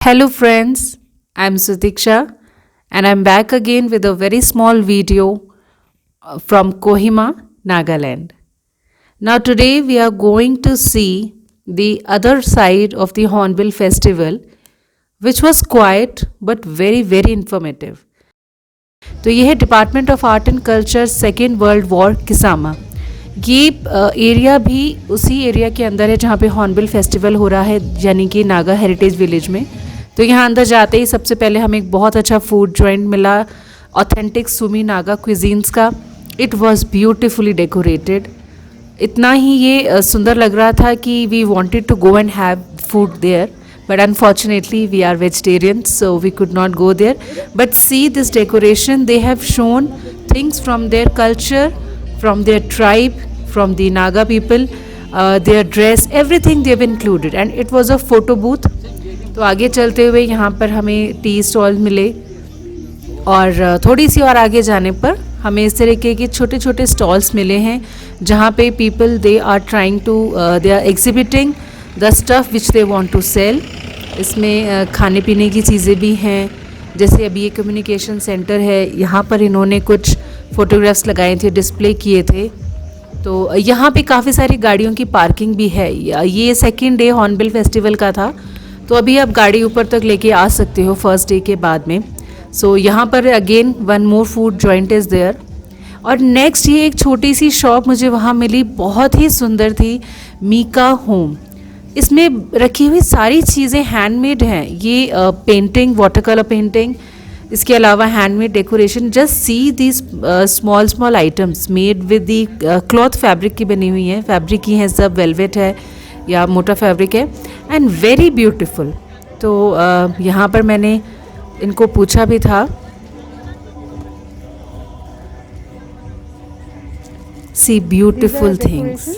Hello friends, I'm Sutiksha and I'm back again with a very small video from Kohima, Nagaland. Now today we are going to see the other side of the Hornbill festival, which was quiet but very informative. तो ये है department of art and culture second world war Kisama. ये area भी उसी area के अंदर है जहाँ पे हॉर्नबिल फेस्टिवल हो रहा है, यानी कि नागा हेरिटेज विलेज में। तो यहाँ अंदर जाते ही सबसे पहले हमें एक बहुत अच्छा फूड जॉइंट मिला, ऑथेंटिक सुमी नागा क्विजीन्स का। It was beautifully decorated. इतना ही ये सुंदर लग रहा था कि we wanted to go and have food there, but unfortunately we are vegetarians, so we could not go there. But see this decoration, they have shown things from their culture, from their tribe, from the Naga people, their dress, everything they have included, and it was a photo booth. तो आगे चलते हुए यहाँ पर हमें tea stall मिले और थोड़ी सी और आगे जाने पर हमें इस तरीके के छोटे छोटे स्टॉल्स मिले हैं जहाँ पे people they are trying to they are exhibiting the stuff which they want to sell. इसमें खाने पीने की चीज़ें भी हैं, जैसे अभी ये कम्युनिकेशन सेंटर है, यहाँ पर इन्होंने कुछ फ़ोटोग्राफ्स लगाए थे, डिस्प्ले किए थे। तो यहाँ पे काफ़ी सारी गाड़ियों की पार्किंग भी है। ये सेकेंड डे हॉर्नबिल फेस्टिवल का था, तो अभी आप गाड़ी ऊपर तक लेके आ सकते हो फर्स्ट डे के बाद में। सो यहाँ पर again one more food joint is there. और नेक्स्ट ये एक छोटी सी शॉप मुझे वहाँ मिली, बहुत ही सुंदर थी, मीका होम। इसमें रखी हुई सारी चीज़ें हैंडमेड हैं। ये पेंटिंग, वाटर कलर पेंटिंग, इसके अलावा handmade decoration. Just see these small items made with the cloth fabric की बनी हुई हैं, फैब्रिक की हैं सब, वेलवेट है या मोटा फैब्रिक है, एंड वेरी ब्यूटीफुल। तो यहाँ पर मैंने इनको पूछा भी था। See beautiful things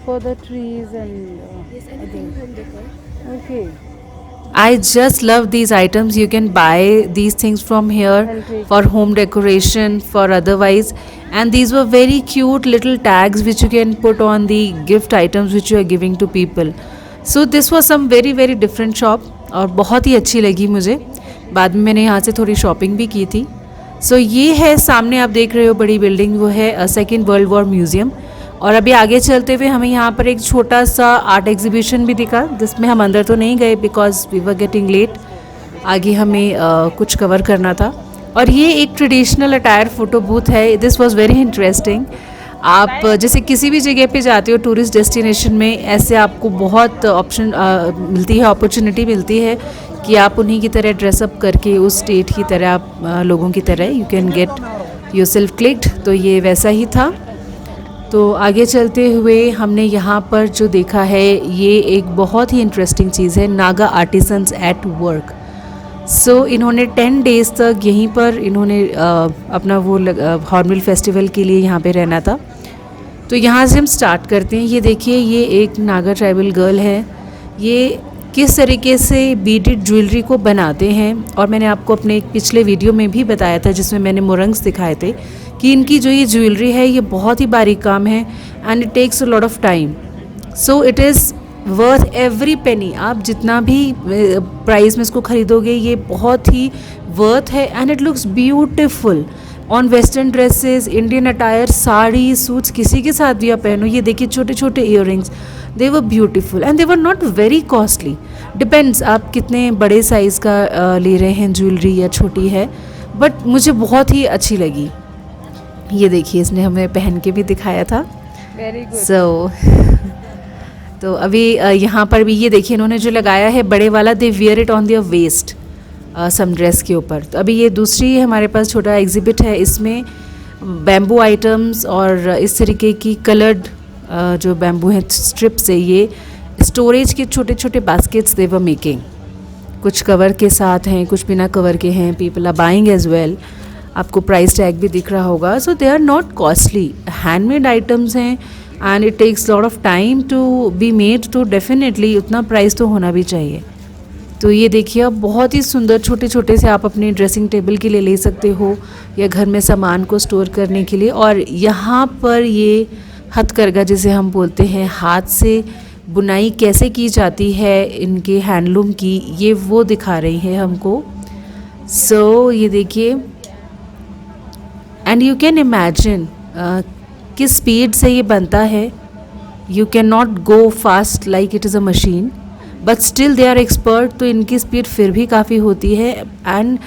for the trees and Yes, anything home decor. okay. I just love these items. You can buy these things from here And take for home decoration, for otherwise. And these were very cute little tags which you can put on the gift items which you are giving to people. So this was some very different shop और बहुत ही अच्छी लगी मुझे। बाद में मैंने यहाँ से थोड़ी शॉपिंग भी की थी। सो ये है सामने आप देख रहे हो बड़ी बिल्डिंग, वो है सेकेंड वर्ल्ड वॉर म्यूज़ियम। और अभी आगे चलते हुए हमें यहाँ पर एक छोटा सा आर्ट एग्जीबिशन भी दिखा, जिसमें हम अंदर तो नहीं गए because we were getting late. आगे हमें कुछ कवर करना था। और ये एक ट्रेडिशनल अटायर फ़ोटो बूथ है। This was very interesting. आप जैसे किसी भी जगह पे जाते हो टूरिस्ट डेस्टिनेशन में, ऐसे आपको बहुत ऑप्शन मिलती है, अपॉर्चुनिटी मिलती है कि आप उन्हीं की तरह ड्रेसअप करके उस स्टेट की तरह आप लोगों की तरह you can get your self clicked. तो ये वैसा ही था। तो आगे चलते हुए हमने यहाँ पर जो देखा है, ये एक बहुत ही इंटरेस्टिंग चीज़ है, नागा आर्टिसंस एट वर्क। सो इन्होंने 10 डेज़ तक यहीं पर इन्होंने अपना वो हॉर्नबिल फेस्टिवल के लिए यहाँ पे रहना था। तो यहाँ से हम स्टार्ट करते हैं। ये देखिए, ये एक नागा ट्राइबल गर्ल है। ये किस तरीके से बीडेड ज्वेलरी को बनाते हैं, और मैंने आपको अपने एक पिछले वीडियो में भी बताया था जिसमें मैंने मोरंग्स दिखाए थे कि इनकी जो ये ज्वेलरी है ये बहुत ही बारीक काम है and it takes a lot of time. So it is worth every penny. आप जितना भी प्राइस में इसको ख़रीदोगे, ये बहुत ही वर्थ है and it looks beautiful on western dresses, Indian attire, sari, suits, किसी के साथ भी आप पहनो। ये देखिए छोटे छोटे earrings, they were beautiful and they were not very costly. Depends आप कितने बड़े साइज़ का ले रहे हैं ज्वेलरी या छोटी है, बट मुझे बहुत ही अच्छी लगी। ये देखिए, इसने हमें पहन के भी दिखाया था। very good. सो तो अभी यहाँ पर भी ये देखिए इन्होंने जो लगाया है बड़े वाला, they wear it on their waist some dress के ऊपर। तो अभी ये दूसरी हमारे पास छोटा एग्जिबिट है, इसमें बैम्बू आइटम्स और इस तरीके की कलर्ड जो बैम्बू है स्ट्रिप्स है, ये स्टोरेज के छोटे छोटे बास्केट्स दे वर मेकिंग। कुछ कवर के साथ हैं, कुछ बिना कवर के हैं। People are buying as well. आपको प्राइस टैग भी दिख रहा होगा। So they are not costly, handmade items हैं and it takes lot of time to be made. तो डेफिनेटली उतना प्राइस तो होना भी चाहिए। तो ये देखिए, अब बहुत ही सुंदर छोटे छोटे से आप अपने ड्रेसिंग टेबल के लिए ले सकते हो या घर में सामान को स्टोर करने के लिए। और यहाँ पर ये हथकरघा जिसे हम बोलते हैं, हाथ से बुनाई कैसे की जाती है इनके हैंडलूम की, ये वो दिखा रही है हमको। सो ये देखिए, एंड यू कैन इमेजिन किस स्पीड से ये बनता है। You can not go fast like it is a machine, but still they are expert, तो इनकी स्पीड फिर भी काफ़ी होती है and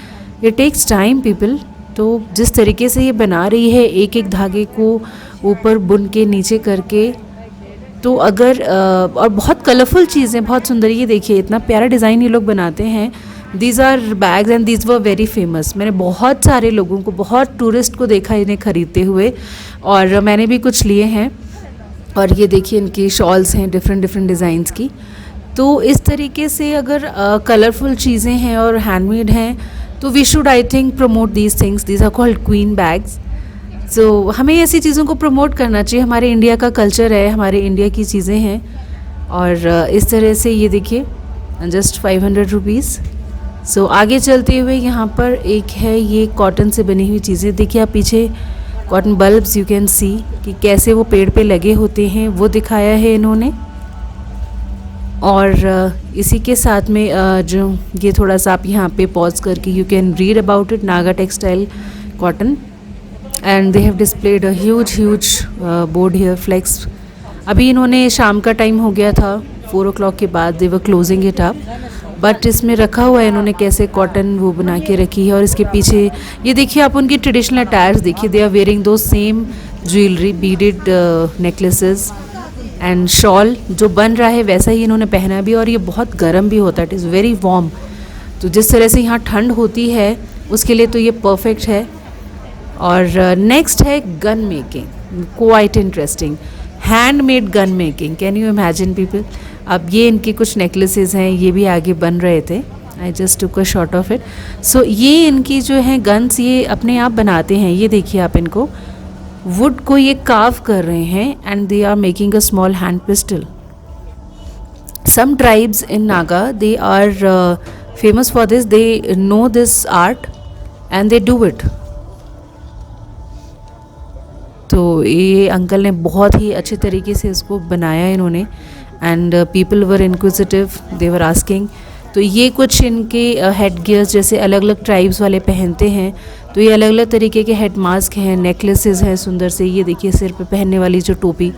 it takes time people. तो जिस तरीके से ये बना रही है एक एक धागे को ऊपर बुन के नीचे करके, तो अगर और बहुत कलरफुल चीज़ें, बहुत सुंदर, ये देखिए इतना प्यारा डिज़ाइन ये लोग बनाते हैं। These are bags and these were very famous. मैंने बहुत सारे लोगों को, बहुत टूरिस्ट को देखा इन्हें ख़रीदते हुए, और मैंने भी कुछ लिए हैं। और ये देखिए इनकी शॉल्स हैं डिफरेंट डिफरेंट डिज़ाइंस की। तो इस तरीके से अगर कलरफुल चीज़ें हैं और हैंडमेड हैं, तो we should I think promote these things. These are called queen bags. So हमें ऐसी चीज़ों को प्रमोट करना चाहिए। हमारे इंडिया का कल्चर है, हमारे इंडिया की चीज़ें हैं। और इस तरह से ये देखिए जस्ट 500 रुपीज़। सो आगे चलते हुए यहाँ पर एक है ये कॉटन से बनी हुई चीज़ें। देखिए आप पीछे cotton bulbs you can see कि कैसे वो पेड़ पे लगे होते हैं, वो दिखाया है इन्होंने। और इसी के साथ में जो ये थोड़ा सा आप यहाँ पे पॉज करके you can read about it, Naga textile cotton, and they have displayed a huge board here, flex. अभी इन्होंने, शाम का टाइम हो गया था, 4 o'clock के बाद दे वर क्लोजिंग इट अप, बट इसमें रखा हुआ है इन्होंने कैसे कॉटन वो बना के रखी है। और इसके पीछे ये देखिए आप उनकी ट्रेडिशनल अटायर्स देखिए, दे आर वेयरिंग दो same jewellery, beaded necklaces and shawl. जो बन रहा है वैसा ही इन्होंने पहना भी, और ये बहुत गर्म भी होता है, इट इज़ वेरी वार्म। तो जिस तरह से यहाँ ठंड होती है उसके लिए तो ये परफेक्ट है। और नेक्स्ट है gun making, quite interesting, handmade gun making. Can you imagine people. अब ये इनके कुछ नेकलेसेस हैं, ये भी आगे बन रहे थे। I just took a shot of it. So ये इनकी जो है गन्स, ये अपने आप बनाते हैं। ये देखिए आप इनको वुड को ये कार्व कर रहे हैं and they are making a small hand pistol. Some tribes in Naga, they are famous for this, they know this art and they do it. तो ये अंकल ने बहुत ही अच्छे तरीके से इसको बनाया इन्होंने, and people were inquisitive, they were asking. तो ये कुछ इनके हेड गियर्स जैसे अलग अलग ट्राइब्स वाले पहनते हैं, तो ये अलग अलग तरीके के हेड मास्क हैं, नेकलेसेस हैं सुंदर से। ये देखिए सिर पे पहनने वाली जो टोपी,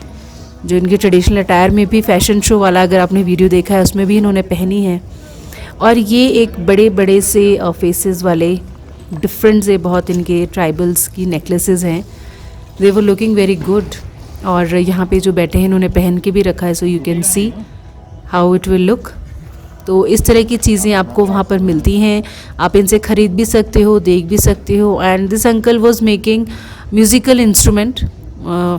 जो इनके ट्रेडिशनल अटायर में भी फैशन शो वाला अगर आपने वीडियो देखा है उसमें भी इन्होंने पहनी है। और ये एक बड़े बड़े से फेसेस वाले डिफरेंट से बहुत इनके ट्राइबल्स की नेकलेसेस हैं। दे वर लुकिंग वेरी गुड। और यहाँ पे जो बैठे हैं इन्होंने पहन के भी रखा है, so you can see how it will look. तो इस तरह की चीज़ें आपको वहाँ पर मिलती हैं, आप इनसे ख़रीद भी सकते हो, देख भी सकते हो। And this uncle was making musical instrument,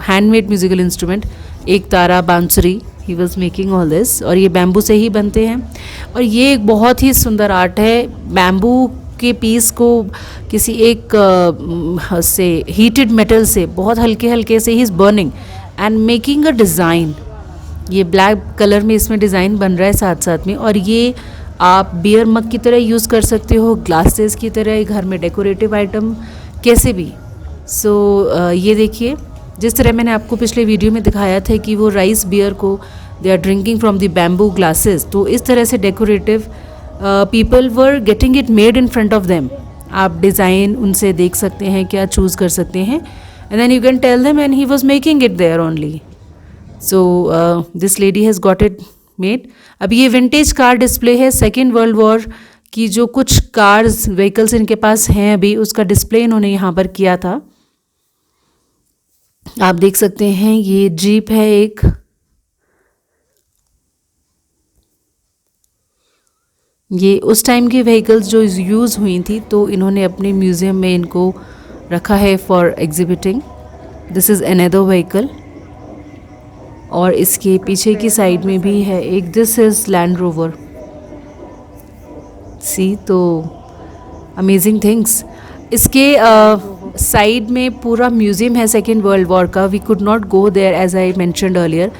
handmade musical instrument, एक तारा, बांसुरी, he was making all this. और ये बैम्बू से ही बनते हैं। और ये एक बहुत ही सुंदर आर्ट है। बैम्बू के पीस को किसी एक से हीटेड मेटल से बहुत हल्के हल्के से he is burning and making a design. ये ब्लैक कलर में इसमें डिज़ाइन बन रहा है साथ साथ में। और ये आप बियर मग की तरह यूज़ कर सकते हो, ग्लासेस की तरह, घर में डेकोरेटिव आइटम कैसे भी। सो ये देखिए जिस तरह मैंने आपको पिछले वीडियो में दिखाया था कि वो राइस बियर को they are drinking from the bamboo glasses, तो इस तरह से decorative people were getting it made in front of them. आप डिज़ाइन उनसे देख सकते हैं, क्या चूज़ कर सकते हैं, and then you can tell them and he was making it there only. So this lady has got it made. अब ये विंटेज कार डिस्प्ले है, सेकेंड वर्ल्ड वॉर की जो कुछ कार्स व्हीकल्स इनके पास हैं अभी, उसका डिस्प्ले इन्होंने यहाँ पर किया था। आप देख सकते हैं ये जीप है एक, ये उस टाइम की व्हीकल्स जो यूज़ हुई थी, तो इन्होंने अपने म्यूज़ियम में इनको रखा है for exhibiting. This is another vehicle. और इसके पीछे की साइड में भी है एक, this is Land Rover. See, तो अमेजिंग थिंग्स। इसके साइड में पूरा म्यूज़ियम है सेकेंड वर्ल्ड वॉर का। We could not go there as I mentioned earlier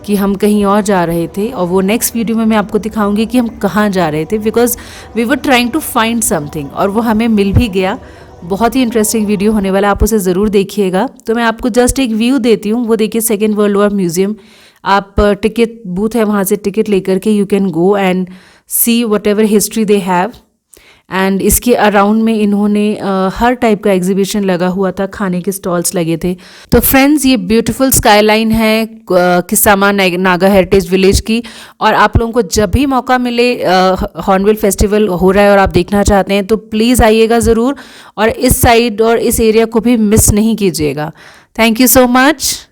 कि हम कहीं और जा रहे थे, और वो नेक्स्ट वीडियो में मैं आपको दिखाऊंगी कि हम कहाँ जा रहे थे, because we were trying to find something, और वो हमें मिल भी गया। बहुत ही इंटरेस्टिंग वीडियो होने वाला, आप उसे ज़रूर देखिएगा। तो मैं आपको जस्ट एक व्यू देती हूँ, वो देखिए सेकेंड वर्ल्ड वॉर म्यूज़ियम आप टिकट बूथ है वहाँ से टिकट लेकर के you can go and see what ever history they have. And इसके अराउंड में इन्होंने हर टाइप का एग्जीबिशन लगा हुआ था, खाने के स्टॉल्स लगे थे। तो फ्रेंड्स, ये ब्यूटीफुल स्काईलाइन है किसामा नागा हेरिटेज विलेज की। और आप लोगों को जब भी मौका मिले, हॉर्नबिल फेस्टिवल हो रहा है और आप देखना चाहते हैं तो प्लीज़ आइएगा ज़रूर, और इस साइड और इस एरिया को भी मिस नहीं कीजिएगा। Thank you so much.